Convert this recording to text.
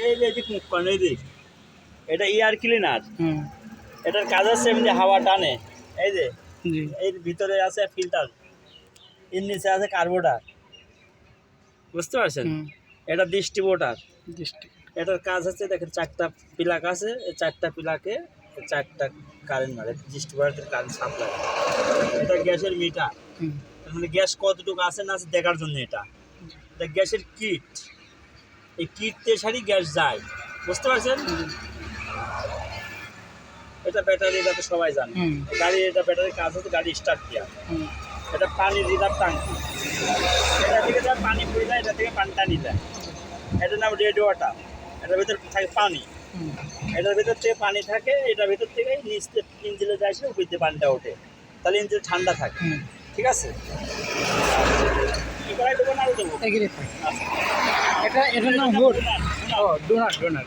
এই যে এদিক মুখ করেন এই দিক, এটা এয়ার ক্লিনার। এটার কাজ হচ্ছে এমনি হাওয়া টানে। এই যে এর ভিতরে আছে ফিল্টার, এর নিচে আছে কার্বোটার, বুঝতে পারছেন? এটা ডিস্ট্রিবিউটার। এটার কাজ হচ্ছে দেখেন 4টা প্লাগ আছে, এই 4টা প্লাগে 4টা কারেন্ট মারে, ডিস্ট্রিবিউটারের কারেন্ট সাপ্লাই। এটা গ্যাসের মিটার, মানে গ্যাস কতটুকু আছে না আছে দেখার জন্য। এটা গ্যাসের কিট, এই কিটতে সারি গ্যাস যায়, বুঝতে পারছেন? এটা ব্যাটারি, এটা তো সবাই জানে। গাড়ি, এটা ব্যাটারির কাজ হচ্ছে গাড়ি স্টার্ট দেওয়া। এটা পানির রিজার্ভ ট্যাঙ্কি, এটা থেকে যা পানি পড়ে যায়, এটা থেকে পানি টানি যায়। এটার নাম রেড ওয়াটার। এটার ভিতর থাকে পানি, এটার ভিতর থেকে পানি থাকে, এটার ভিতর থেকে নিচ ইঞ্জিনে যায়, সে উপর দিয়ে পানিটা ওঠে, তাহলে ইঞ্জিন ঠান্ডা থাকে। ঠিক আছে, কি করাই দেবো না দেবো? এটা এটার নাম ডোনার।